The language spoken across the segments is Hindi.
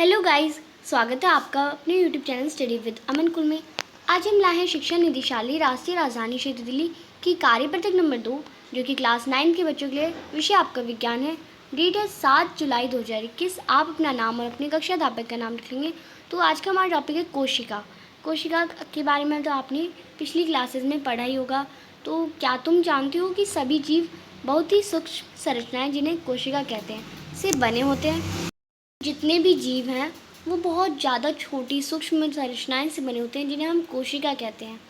हेलो गाइस, स्वागत है आपका अपने यूट्यूब चैनल स्टडी विद अमन कुल में। आज हम लाए हैं शिक्षा निदेशालय राष्ट्रीय राजधानी क्षेत्र दिल्ली की कार्यपत्रक नंबर 2, जो कि क्लास 9 के बच्चों के लिए। विषय आपका विज्ञान है। डेट है 7 जुलाई 2021। आप अपना नाम और अपने कक्षा अध्यापक का नाम लिखेंगे। तो आज का हमारा टॉपिक है कोशिका। कोशिका के बारे में तो आपने पिछली क्लासेज में पढ़ा ही होगा। तो क्या तुम जानते हो कि सभी जीव बहुत ही सूक्ष्म संरचनाएं, जिन्हें कोशिका कहते हैं, से बने होते हैं। जितने भी जीव हैं वो बहुत ज़्यादा छोटी सूक्ष्म संरचनाएं से बने होते हैं, जिन्हें हम कोशिका कहते हैं।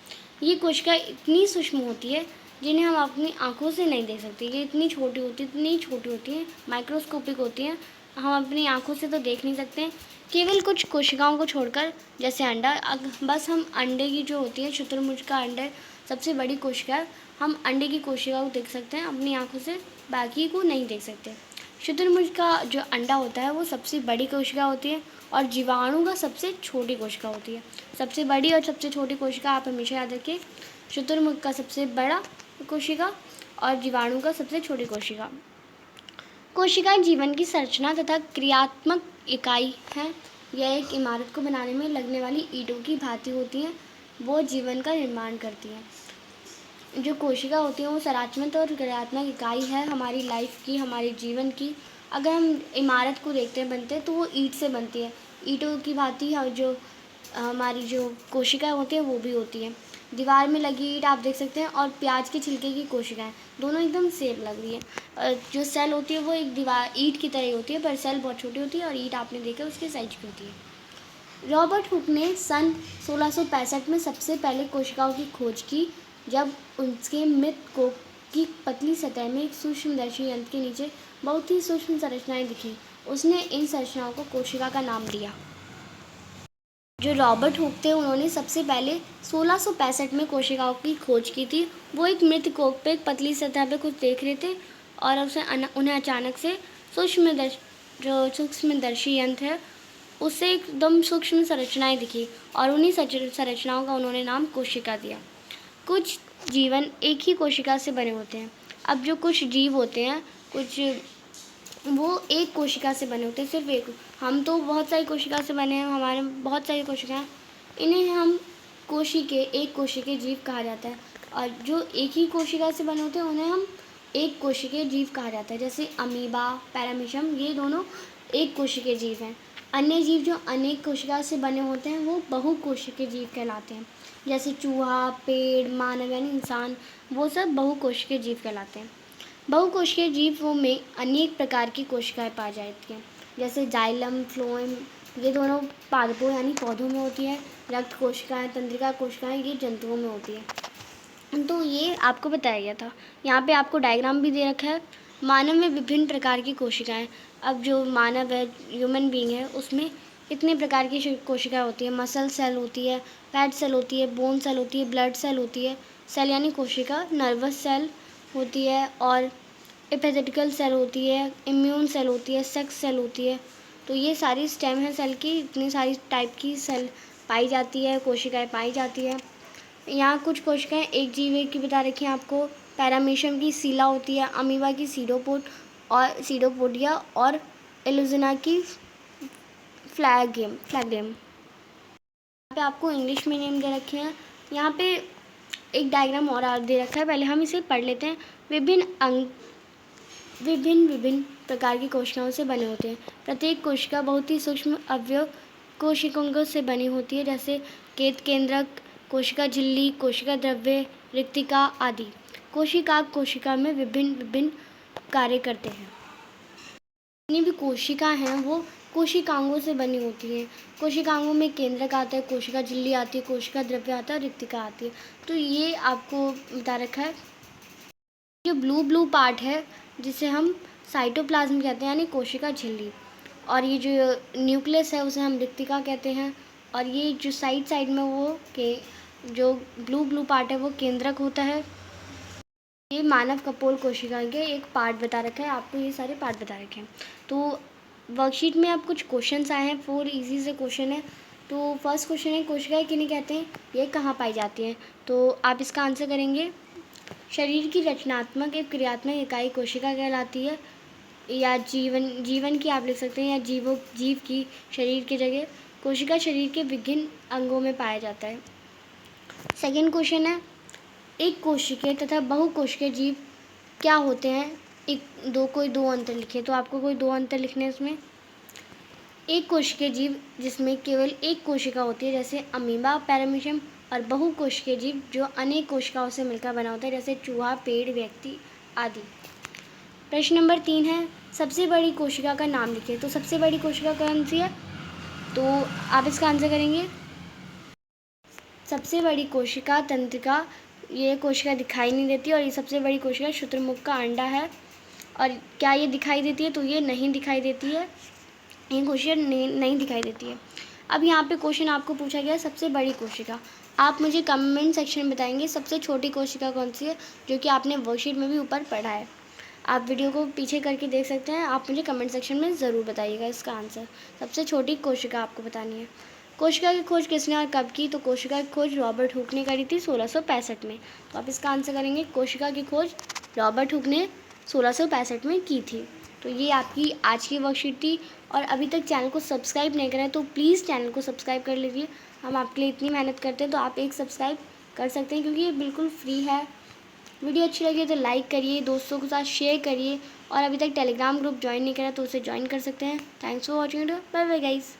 ये कोशिका इतनी सूक्ष्म होती है जिन्हें हम अपनी आंखों से नहीं देख सकते। ये इतनी छोटी होती हैं, माइक्रोस्कोपिक होती हैं। हम अपनी आंखों से तो देख नहीं सकते हैं, केवल कुछ कोशिकाओं को छोड़कर। जैसे अंडा, बस हम अंडे की जो होती है, शुतुरमुर्ग का अंडा सबसे बड़ी कोशिका है। हम अंडे की कोशिका को देख सकते हैं अपनी आंखों से, बाकी को नहीं देख सकते। शुतुरमुर्ग का जो अंडा होता है वो सबसे बड़ी कोशिका होती है, और जीवाणु का सबसे छोटी कोशिका होती है। सबसे बड़ी और सबसे छोटी कोशिका आप हमेशा याद रखिए। शुतुरमुर्ग का सबसे बड़ा कोशिका और जीवाणु का सबसे छोटी कोशिका। कोशिकाएं जीवन की संरचना तथा क्रियात्मक इकाई है। यह एक इमारत को बनाने में लगने वाली ईंटों की भांति होती हैं। वो जीवन का निर्माण करती हैं। जो कोशिका होती है वो संरचनात्मक और क्रियात्मक इकाई है हमारी लाइफ की, हमारे जीवन की। अगर हम इमारत को देखते हैं बनते, तो वो ईंट से बनती है। ईंटों की भांति जो हमारी जो कोशिकाएं होती हैं वो भी होती हैं। दीवार में लगी ईंट आप देख सकते हैं, और प्याज के छिलके की कोशिकाएं दोनों एकदम सेम लग रही है। जो सेल होती है वो एक दीवार ईंट की तरह होती है, पर सेल बहुत छोटी होती है, और ईंट आपने देखा उसके साइज की होती है। रॉबर्ट हुक ने सन 1665 में सबसे पहले कोशिकाओं की खोज की, जब उसके मृत कोक की पतली सतह में एक सूक्ष्मदर्शी यंत्र के नीचे बहुत ही सूक्ष्म संरचनाएं दिखी। उसने इन संरचनाओं को कोशिका का नाम दिया। जो रॉबर्ट हुक थे, उन्होंने सबसे पहले 1665 में कोशिकाओं की खोज की थी। वो एक मृत कोक पे एक पतली सतह पे कुछ देख रहे थे, और उन्हें अचानक से जो सूक्ष्मदर्शी यंत्र है उससे एकदम सूक्ष्म संरचनाएं दिखी, और उन्हीं संरचनाओं का उन्होंने नाम कोशिका दिया। कुछ जीवन एक ही कोशिका से बने होते हैं। अब जो कुछ जीव होते हैं, कुछ वो एक कोशिका से बने होते हैं, सिर्फ एक। हम तो बहुत सारी कोशिका से बने हैं, हमारे बहुत सारी कोशिकाएं। इन्हें हम एक कोशिकीय जीव कहा जाता है। और जो एक ही कोशिका से बने होते हैं उन्हें हम एक कोशिकीय जीव कहा जाता है। जैसे अमीबा, पैरामीशियम, ये दोनों एक कोशिकीय जीव हैं। अन्य जीव जो अनेक कोशिका से बने होते हैं वो बहुकोशिकीय जीव कहलाते हैं। जैसे चूहा, पेड़, मानव यानी इंसान, वो सब बहुकोशिकीय जीव कहलाते हैं। बहुकोशिकीय जीवों में अनेक प्रकार की कोशिकाएं पाई जाती हैं। जैसे जाइलम, फ्लोएम, ये दोनों पादपों यानी पौधों में होती है। रक्त कोशिकाएं, तंत्रिका कोशिकाएं, ये जंतुओं में होती है। तो ये आपको बताया गया था। यहाँ पे आपको डायग्राम भी दे रखा है। मानव में विभिन्न प्रकार की कोशिकाएं। अब जो मानव है, ह्यूमन बीइंग है, उसमें इतने प्रकार की कोशिकाएं होती है। मसल सेल होती है, फैट सेल होती है, बोन सेल होती है, ब्लड सेल होती है। सेल यानी कोशिका, नर्वस सेल होती है, और एपेथेटिकल सेल होती है, इम्यून सेल होती है, सेक्स सेल होती है। तो ये सारी स्टेम है सेल की। इतनी सारी टाइप की सेल पाई जाती है, कोशिकाएं पाई जाती है। यहाँ कुछ कोशिकाएं एक जीव की बता रखी हैं आपको। पैरामीशियम की सीला होती है, अमीबा की सीडोपोडिया, और एलुजिना की फ्लैगेम। यहाँ पे आपको इंग्लिश में नेम दे रखे हैं। यहाँ पे एक डायग्राम और दे रखा है, पहले हम इसे पढ़ लेते हैं। विभिन्न प्रकार की कोशिकाओं से बने होते हैं। प्रत्येक कोशिका बहुत ही सूक्ष्म अवयव कोशिकाओं से बनी होती है, जैसे केंद्रक, कोशिका झिल्ली, कोशिका द्रव्य, रिक्तिका आदि। कोशिका में विभिन्न कार्य करते हैं। जितनी भी कोशिका हैं वो कोशिकांगों से बनी होती हैं। कोशिकांगों में केंद्रक आता है, कोशिका झिल्ली आती है, कोशिका द्रव्य आता है, रिक्तिका आती है। तो ये आपको बता रखा है। जो ब्लू पार्ट है, जिसे हम साइटोप्लाज्म कहते हैं, यानी कोशिका झिल्ली, और ये जो न्यूक्लियस है उसे हम रिक्तिका कहते हैं। और ये जो साइड में वो के जो ब्लू पार्ट है वो केंद्रक होता है। ये मानव कपोल कोशिका के एक पार्ट बता रखा है, आपको ये सारे पार्ट बता रखे हैं। तो वर्कशीट में अब कुछ क्वेश्चंस आए हैं, 4 इजी से क्वेश्चन है। तो फर्स्ट क्वेश्चन है, कोशिकाएं किन्हें कहते हैं, ये कहाँ पाई जाती हैं। तो आप इसका आंसर करेंगे। शरीर की रचनात्मक एवं क्रियात्मक इकाई कोशिका कहलाती है। या जीवन की आप लिख सकते हैं, या जीव की शरीर की जगह। कोशिका शरीर के विभिन्न अंगों में पाया जाता है। सेकंड क्वेश्चन है, एक कोशिकीय तथा बहुकोशिकीय जीव क्या होते हैं? कोई दो अंतर लिखे, तो आपको कोई दो अंतर लिखने हैं इसमें। एक कोशिकीय जीव जिसमें केवल एक कोशिका होती है, जैसे अमीबा, पैरामीशियम, और बहुकोशिकीय जीव जो अनेक कोशिकाओं से मिलकर बना होता है, जैसे चूहा, पेड़, व्यक्ति आदि। प्रश्न नंबर 3 है, सबसे बड़ी कोशिका का नाम लिखिए। तो सबसे बड़ी कोशिका कौन सी है? तो आप इसका आंसर करेंगे, सबसे बड़ी कोशिका तंत्रिका। ये कोशिका दिखाई नहीं देती, और ये सबसे बड़ी कोशिका शुतुरमुर्ग का अंडा है। और क्या ये दिखाई देती है? तो ये नहीं दिखाई देती है, ये कोशिका नहीं दिखाई देती है। अब यहाँ पे क्वेश्चन आपको पूछा गया सबसे बड़ी कोशिका। आप मुझे कमेंट सेक्शन में बताएंगे सबसे छोटी कोशिका कौन सी है, जो कि आपने वर्कशीट में भी ऊपर पढ़ा है। आप वीडियो को पीछे करके देख सकते हैं। आप मुझे कमेंट सेक्शन में ज़रूर बताइएगा इसका आंसर। सबसे छोटी कोशिका आपको बतानी है। कोशिका की खोज किसने और कब की? तो कोशिका की खोज रॉबर्ट हुक ने करी थी 1665 में। तो आप इसका आंसर करेंगे, कोशिका की खोज रॉबर्ट हुक ने 1665 में की थी। तो ये आपकी आज की वर्कशीट थी। और अभी तक चैनल को सब्सक्राइब नहीं करें तो प्लीज़ चैनल को सब्सक्राइब कर लीजिए। हम आपके लिए इतनी मेहनत करते हैं, तो आप एक सब्सक्राइब कर सकते हैं, क्योंकि ये बिल्कुल फ्री है। वीडियो अच्छी लगी तो लाइक करिए, दोस्तों के साथ शेयर करिए, और अभी तक टेलीग्राम ग्रुप ज्वाइन नहीं करा तो उसे ज्वाइन कर सकते हैं। Thanks for watching video. Bye bye guys.